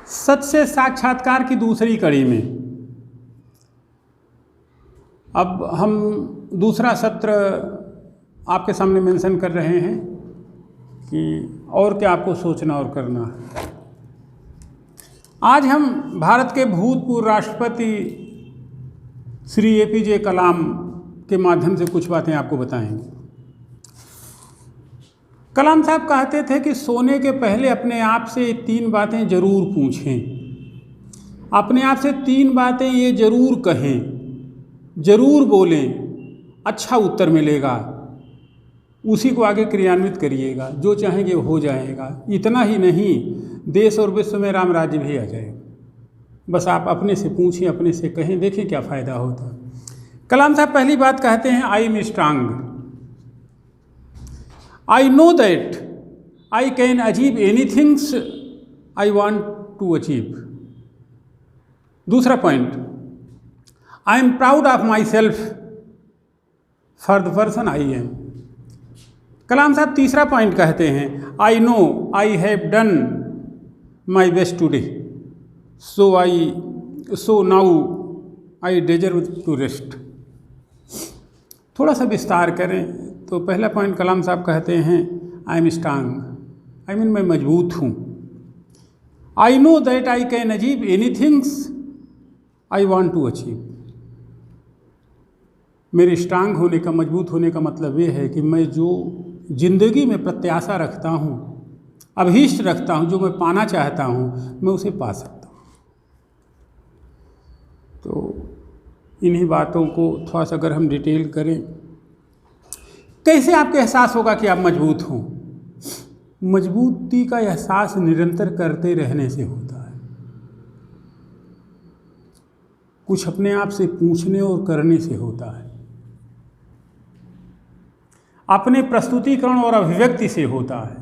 सच से साक्षात्कार की दूसरी कड़ी में अब हम दूसरा सत्र आपके सामने मेंशन कर रहे हैं कि और क्या आपको सोचना और करना है। आज हम भारत के भूतपूर्व राष्ट्रपति श्री APJ कलाम के माध्यम से कुछ बातें आपको बताएंगे। कलाम साहब कहते थे कि सोने के पहले अपने आप से 3 बातें जरूर पूछें, अपने आप से 3 बातें ये जरूर कहें, जरूर बोलें, अच्छा उत्तर मिलेगा, उसी को आगे क्रियान्वित करिएगा, जो चाहेंगे हो जाएगा। इतना ही नहीं, देश और विश्व में राम राज्य भी आ जाएगा। बस आप अपने से पूछें, अपने से कहें, देखें क्या फ़ायदा होता है। कलाम साहब पहली बात कहते हैं, I am strong, I know that I can achieve anythings I want to achieve. दूसरा point, I am proud of myself for the person I am. Kalam sahab तीसरा पॉइंट कहते हैं, I know I have done my best today, so now I deserve to rest. थोड़ा सा विस्तार करें तो पहला पॉइंट कलाम साहब कहते हैं, I am strong, I mean मैं मजबूत हूँ। I know that I can achieve anythings I want to achieve. मेरे स्ट्रांग होने का, मजबूत होने का मतलब ये है कि मैं जो जिंदगी में प्रत्याशा रखता हूँ, अभीष्ट रखता हूँ, जो मैं पाना चाहता हूँ, मैं उसे पा सकता हूँ। तो इन्हीं बातों को थोड़ा सा अगर हम डिटेल करें, कैसे आपको एहसास होगा कि आप मजबूत हों? मजबूती का एहसास निरंतर करते रहने से होता है, कुछ अपने आप से पूछने और करने से होता है, अपने प्रस्तुतिकरण और अभिव्यक्ति से होता है।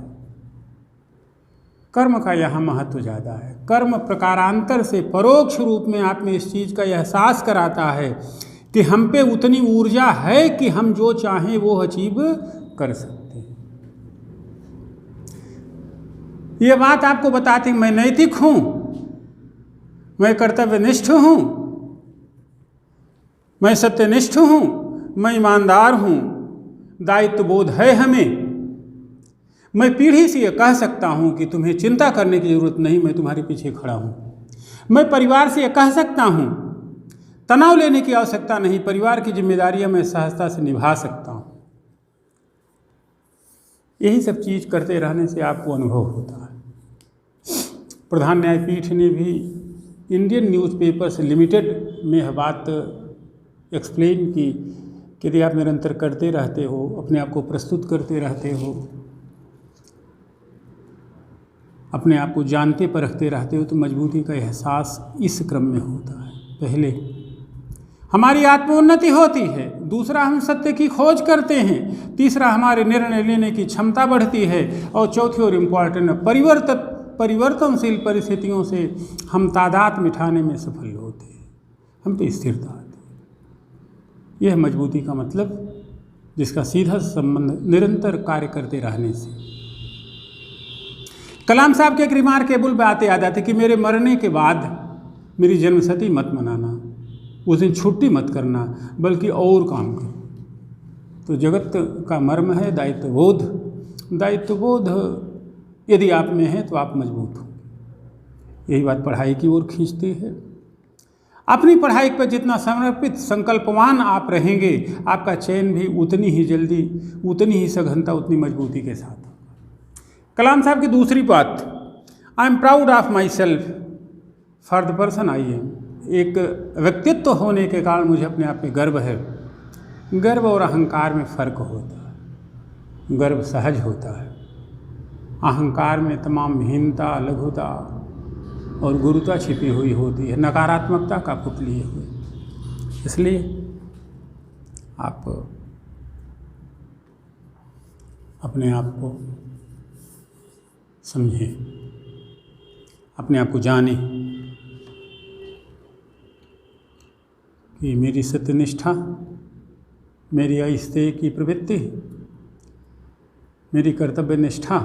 कर्म का यहाँ महत्व ज़्यादा है। कर्म प्रकारांतर से परोक्ष रूप में आप में इस चीज़ का एहसास कराता है कि हम पे उतनी ऊर्जा है कि हम जो चाहें वो अचीव कर सकते हैं। ये बात आपको बताती, मैं नैतिक हूँ, मैं कर्तव्यनिष्ठ हूँ, मैं सत्यनिष्ठ हूँ, मैं ईमानदार हूँ, दायित्व बोध है हमें। मैं पीढ़ी से ये कह सकता हूँ कि तुम्हें चिंता करने की ज़रूरत नहीं, मैं तुम्हारे पीछे खड़ा हूँ। मैं परिवार से ये कह सकता हूँ, तनाव लेने की आवश्यकता नहीं, परिवार की जिम्मेदारियां मैं सहजता से निभा सकता हूँ। यही सब चीज़ करते रहने से आपको अनुभव होता है। प्रधान न्यायपीठ ने भी इंडियन न्यूज़पेपर्स लिमिटेड में यह बात एक्सप्लेन की कि यदि आप निरंतर करते रहते हो, अपने आप को प्रस्तुत करते रहते हो, अपने आप को जानते परखते रहते हो, तो मजबूती का एहसास इस क्रम में होता है। पहले हमारी आत्मोन्नति होती है, दूसरा हम सत्य की खोज करते हैं, तीसरा हमारे निर्णय लेने की क्षमता बढ़ती है, और चौथी और इम्पॉर्टेंट, परिवर्तनशील परिस्थितियों से हम तादाद मिटाने में सफल होते हैं, हम पे स्थिरता आती है। यह मजबूती का मतलब, जिसका सीधा संबंध निरंतर कार्य करते रहने से। कलाम साहब के एक रिमार्केबल बात याद आती कि मेरे मरने के बाद मेरी जन्मशती मत मनाना, उस दिन छुट्टी मत करना, बल्कि और काम करो। तो जगत का मर्म है दायित्वबोध। दायित्वबोध यदि आप में है तो आप मजबूत हो। यही बात पढ़ाई की ओर खींचती है। अपनी पढ़ाई पर जितना समर्पित, संकल्पवान आप रहेंगे, आपका चयन भी उतनी ही जल्दी, उतनी ही सघनता, उतनी मजबूती के साथ होगा। कलाम साहब की दूसरी बात, आई am proud of myself for the person I M. एक व्यक्तित्व होने के कारण मुझे अपने आप पे गर्व है। गर्व और अहंकार में फ़र्क होता है। गर्व सहज होता है, अहंकार में तमाम हीनता, लघुता और गुरुता छिपी हुई होती है, नकारात्मकता का पुत लिए हुए। इसलिए आप अपने आप को समझें, अपने आप को जानें कि मेरी सत्यनिष्ठा, मेरी अस्तेय की प्रवृत्ति, मेरी कर्तव्य निष्ठा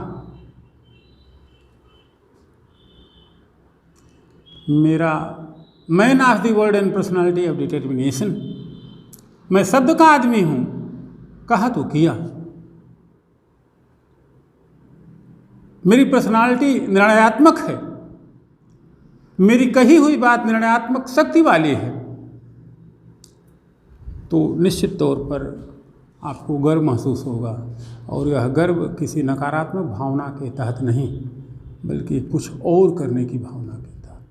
मेरा man of the word and personality of determination, मैं शब्द का आदमी हूँ, कहा तो किया। मेरी पर्सनालिटी निर्णयात्मक है, मेरी कही हुई बात निर्णयात्मक शक्ति वाली है। तो निश्चित तौर पर आपको गर्व महसूस होगा, और यह गर्व किसी नकारात्मक भावना के तहत नहीं, बल्कि कुछ और करने की भावना के तहत।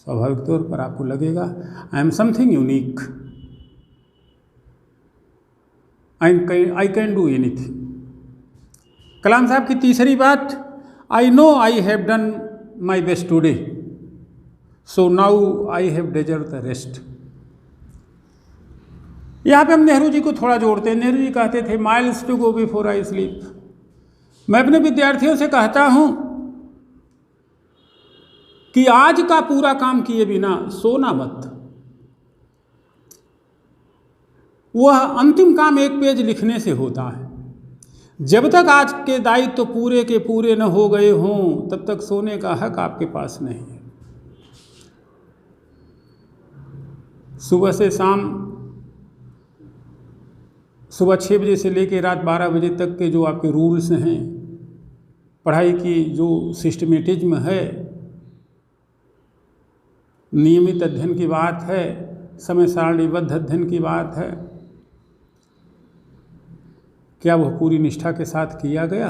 स्वाभाविक तौर पर आपको लगेगा I am something unique, I can do anything. Kalam sahab की तीसरी बात, I know I have done my best today, so now I have deserve the rest. यहाँ पे हम नेहरू जी को थोड़ा जोड़ते हैं। नेहरू जी कहते थे miles to go before I sleep. मैं अपने विद्यार्थियों से कहता हूँ कि आज का पूरा काम किए बिना सोना मत। वह अंतिम काम एक पेज लिखने से होता है। जब तक आज के दायित्व तो पूरे के पूरे न हो गए हों, तब तक सोने का हक आपके पास नहीं है। सुबह से शाम, सुबह 6 बजे से लेकर रात 12 बजे तक के जो आपके रूल्स हैं, पढ़ाई की जो सिस्टमेटिज्म है, नियमित अध्ययन की बात है, समय सारणीबद्ध अध्ययन की बात है, क्या वह पूरी निष्ठा के साथ किया गया?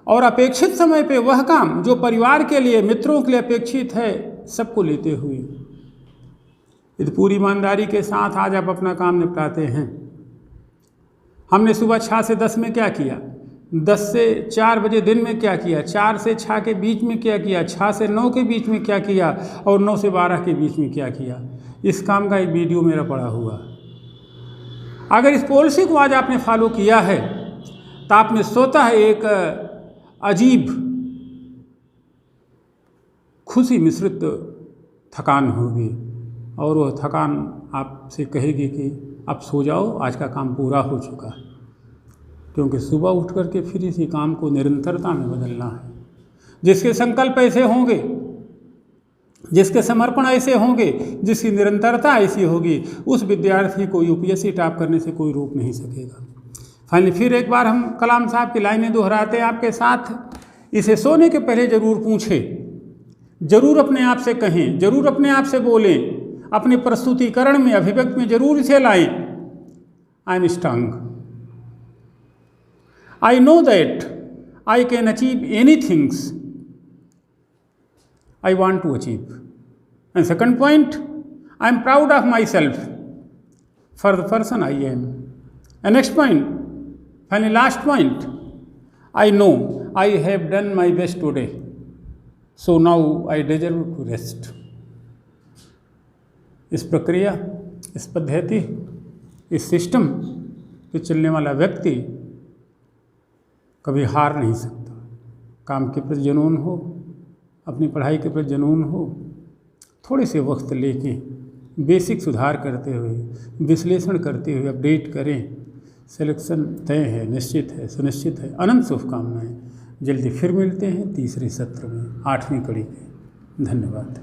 और अपेक्षित समय पे वह काम जो परिवार के लिए, मित्रों के लिए अपेक्षित है, सबको लेते हुए यदि पूरी ईमानदारी के साथ आज आप अपना काम निपटाते हैं। हमने सुबह 6 से 10 में क्या किया, 10 से 4 बजे दिन में क्या किया, 4 से 6 के बीच में क्या किया, 6 से 9 के बीच में क्या किया, और 9 से 12 के बीच में क्या किया, इस काम का एक वीडियो मेरा पड़ा हुआ। अगर इस पॉलिसी को आज आपने फॉलो किया है तो आप में स्वतः एक अजीब खुशी मिश्रित थकान होगी, और वह थकान आपसे कहेगी कि अब सो जाओ, आज का काम पूरा हो चुका है। क्योंकि सुबह उठ कर के फिर इसी काम को निरंतरता में बदलना है। जिसके संकल्प ऐसे होंगे, जिसके समर्पण ऐसे होंगे, जिसकी निरंतरता ऐसी होगी, उस विद्यार्थी को यूपीएससी टॉप करने से कोई रोक नहीं सकेगा। फाइनली फिर एक बार हम कलाम साहब की लाइनें दोहराते हैं आपके साथ। इसे सोने के पहले जरूर पूछें, जरूर अपने आप से कहें, जरूर अपने आप से बोलें, अपने प्रस्तुतिकरण में, अभिव्यक्ति में जरूर इसे लाएं। आई am strong, I know that I can achieve any things I want to achieve. And second point, I am proud of myself for the person I am. And next point, finally last point, I know I have done my best today, so now I deserve to rest. इस प्रक्रिया, इस पद्धति, इस system पे चलने वाला व्यक्ति कभी हार नहीं सकता। काम के प्रति जुनून हो, अपनी पढ़ाई के प्रति जुनून हो, थोड़े से वक्त लेके बेसिक सुधार करते हुए, विश्लेषण करते हुए अपडेट करें। सिलेक्शन तय है, निश्चित है, सुनिश्चित है। अनंत शुभकामनाएं। जल्दी फिर मिलते हैं तीसरे सत्र में, 8वीं कड़ी में। धन्यवाद।